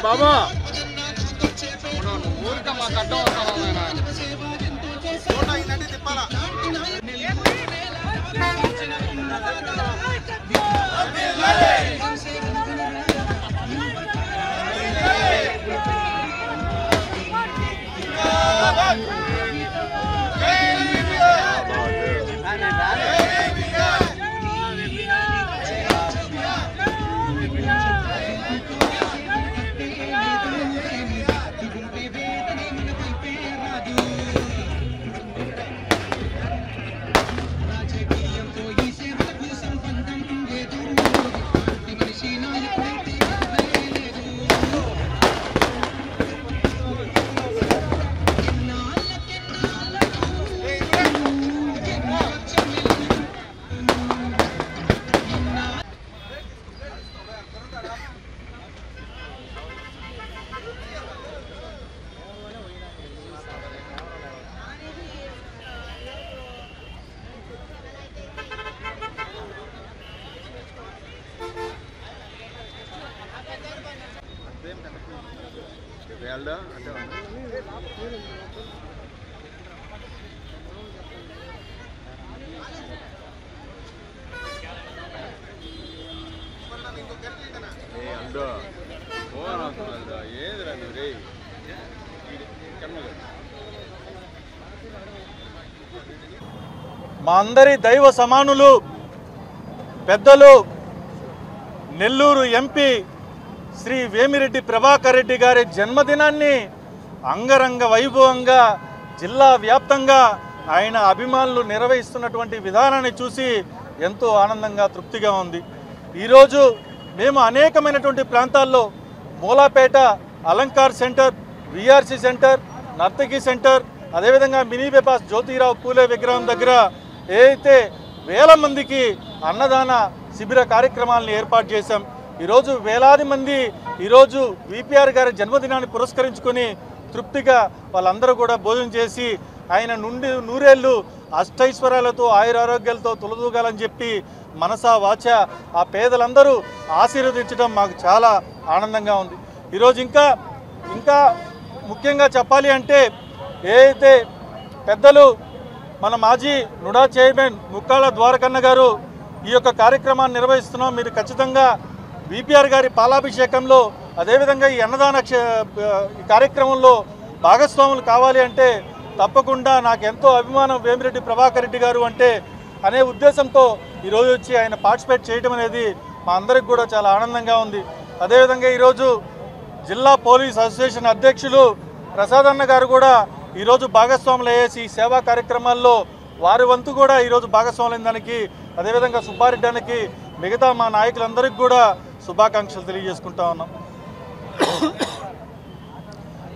బాబా ఊరిక మా కట్టం వస్తాను తిప్పాలా మా అందరి దైవ సమానులు పెద్దలు నెల్లూరు ఎంపీ శ్రీ వేమిరెడ్డి ప్రభాకర్ రెడ్డి గారి జన్మదినాన్ని అంగరంగ వైభవంగా జిల్లా వ్యాప్తంగా ఆయన అభిమానులు నిర్వహిస్తున్నటువంటి విధానాన్ని చూసి ఎంతో ఆనందంగా తృప్తిగా ఉంది. ఈరోజు మేము అనేకమైనటువంటి ప్రాంతాల్లో Mulapeta Alankar centre, VRC centre, Nartaki centre, అదేవిధంగా మినీ బైపాస్ జ్యోతిరావు పూలే విగ్రహం దగ్గర ఏదైతే వేల మందికి అన్నదాన శిబిర కార్యక్రమాలను ఏర్పాటు చేశాం. ఈరోజు వేలాది మంది ఈరోజు విపిఆర్ గారి జన్మదినాన్ని పురస్కరించుకొని తృప్తిగా వాళ్ళందరూ కూడా భోజనం చేసి ఆయన నుండి నూరేళ్ళు అష్టైశ్వర్యాలతో ఆయురారోగ్యాలతో తొలదూగాలని చెప్పి మనసా వాచ ఆ పేదలందరూ ఆశీర్వదించడం మాకు చాలా ఆనందంగా ఉంది. ఈరోజు ఇంకా ముఖ్యంగా చెప్పాలి అంటే ఏదైతే పెద్దలు మన మాజీ నుడా చైర్మన్ ముక్కాళ్ళ ద్వారకన్న గారు ఈ యొక్క కార్యక్రమాన్ని నిర్వహిస్తున్నాం. మీరు ఖచ్చితంగా విపిఆర్ గారి పాలాభిషేకంలో అదేవిధంగా ఈ అన్నదాన కార్యక్రమంలో భాగస్వాములు కావాలి అంటే తప్పకుండా నాకు ఎంతో అభిమానం వేమిరెడ్డి ప్రభాకర్ రెడ్డి గారు అంటే అనే ఉద్దేశంతో ఈరోజు వచ్చి ఆయన పార్టిసిపేట్ చేయడం అనేది మా అందరికి కూడా చాలా ఆనందంగా ఉంది. అదేవిధంగా ఈరోజు జిల్లా పోలీస్ అసోసియేషన్ అధ్యక్షులు ప్రసాద్ అన్న గారు కూడా ఈరోజు భాగస్వాములు అయ్యేసి సేవా కార్యక్రమాల్లో వారి వంతు కూడా ఈరోజు భాగస్వాములైన దానికి అదేవిధంగా సుబ్బారెడ్డానికి మిగతా మా నాయకులందరికీ కూడా శుభాకాంక్షలు తెలియజేసుకుంటా ఉన్నాం.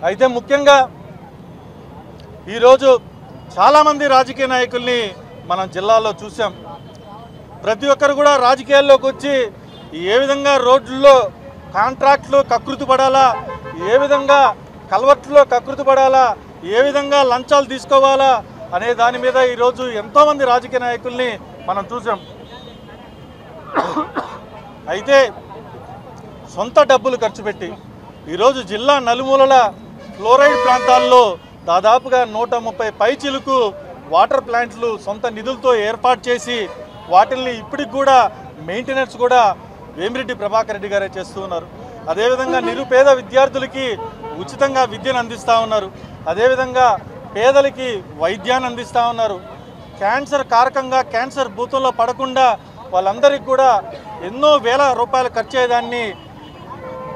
అయితే ముఖ్యంగా ఈరోజు చాలామంది రాజకీయ నాయకుల్ని మనం జిల్లాలో చూసాం. ప్రతి ఒక్కరు కూడా రాజకీయాల్లోకి వచ్చి ఏ విధంగా రోడ్లలో కాంట్రాక్ట్లు కకృతి పడాలా, ఏ విధంగా కల్వర్ట్లో కకృతి పడాలా, ఏ విధంగా లంచాలు తీసుకోవాలా అనే దాని మీద ఈరోజు ఎంతోమంది రాజకీయ నాయకుల్ని మనం చూసాం. అయితే సొంత డబ్బులు ఖర్చు పెట్టి ఈరోజు జిల్లా నలుమూలల ఫ్లోరైడ్ ప్రాంతాల్లో దాదాపుగా 130 పైచిలుకు వాటర్ ప్లాంట్లు సొంత నిధులతో ఏర్పాటు చేసి వాటిల్ని ఇప్పటికి కూడా మెయింటెనెన్స్ కూడా వేమిరెడ్డి ప్రభాకర్ రెడ్డి గారే చేస్తూ ఉన్నారు. అదేవిధంగా నిరుపేద విద్యార్థులకి ఉచితంగా విద్యను అందిస్తూ ఉన్నారు. అదేవిధంగా పేదలకి వైద్యాన్ని అందిస్తూ ఉన్నారు. క్యాన్సర్ కారకంగా క్యాన్సర్ భూతంలో పడకుండా వాళ్ళందరికీ కూడా ఎన్నో వేల రూపాయలు ఖర్చు అయ్యేదాన్ని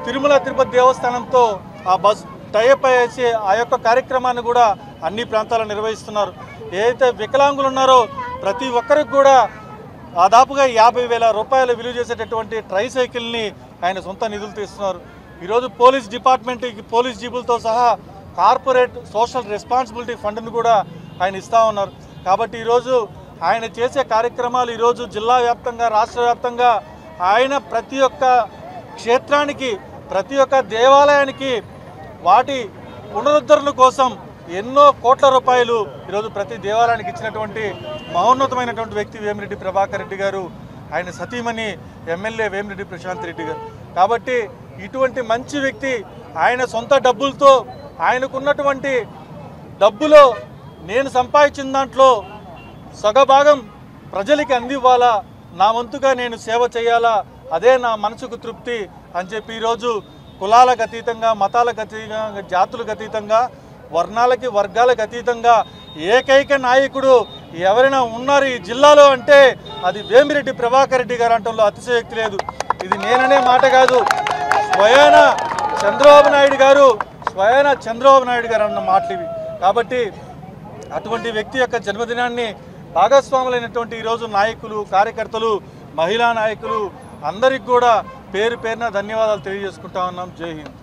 తిరుమల తిరుపతి దేవస్థానంతో ఆ బస్ టైఅప్ అయ్యేసి ఆ యొక్క కార్యక్రమాన్ని కూడా అన్ని ప్రాంతాల్లో నిర్వహిస్తున్నారు. ఏదైతే వికలాంగులు ఉన్నారో ప్రతి ఒక్కరికి కూడా దాదాపుగా 50,000 రూపాయలు విలువ చేసేటటువంటి ట్రైసైకిల్ని ఆయన సొంత నిధులు తీస్తున్నారు. ఈరోజు పోలీస్ డిపార్ట్మెంట్కి పోలీస్ జీపులతో సహా కార్పొరేట్ సోషల్ రెస్పాన్సిబిలిటీ ఫండ్ను కూడా ఆయన ఇస్తూ ఉన్నారు. కాబట్టి ఈరోజు ఆయన చేసే కార్యక్రమాలు ఈరోజు జిల్లా వ్యాప్తంగా రాష్ట్ర వ్యాప్తంగా ఆయన ప్రతి ఒక్క క్షేత్రానికి ప్రతి ఒక్క దేవాలయానికి వాటి పునరుద్ధరణ కోసం ఎన్నో కోట్ల రూపాయలు ఈరోజు ప్రతి దేవాలయానికి ఇచ్చినటువంటి మహోన్నతమైనటువంటి వ్యక్తి వేమిరెడ్డి ప్రభాకర్ రెడ్డి గారు. ఆయన సతీమణి ఎమ్మెల్యే వేమిరెడ్డి ప్రశాంత్ రెడ్డి గారు. కాబట్టి ఇటువంటి మంచి వ్యక్తి ఆయన సొంత డబ్బులతో ఆయనకున్నటువంటి డబ్బులో నేను సంపాదించిన దాంట్లో సగభాగం ప్రజలకి అందివ్వాలా, నా వంతుగా నేను సేవ చేయాలా, అదే నా మనసుకు తృప్తి అని చెప్పి ఈరోజు కులాలకు అతీతంగా మతాలకు అతీతంగా జాతులకు అతీతంగా వర్ణాలకి వర్గాలకు అతీతంగా ఏకైక నాయకుడు ఎవరైనా ఉన్నారు ఈ జిల్లాలో అంటే అది వేమిరెడ్డి ప్రభాకర్ రెడ్డి గారు అంటంలో అతిశయోక్తి లేదు. ఇది నేననే మాట కాదు, స్వయాన చంద్రబాబు నాయుడు గారు అన్న మాటలు ఇవి. కాబట్టి అటువంటి వ్యక్తి యొక్క జన్మదినాన్ని భాగస్వాములైనటువంటి ఈరోజు నాయకులు కార్యకర్తలు మహిళా నాయకులు అందరికి కూడా పేరు పేరున ధన్యవాదాలు తెలియజేసుకుంటా ఉన్నాం. జై హింద్.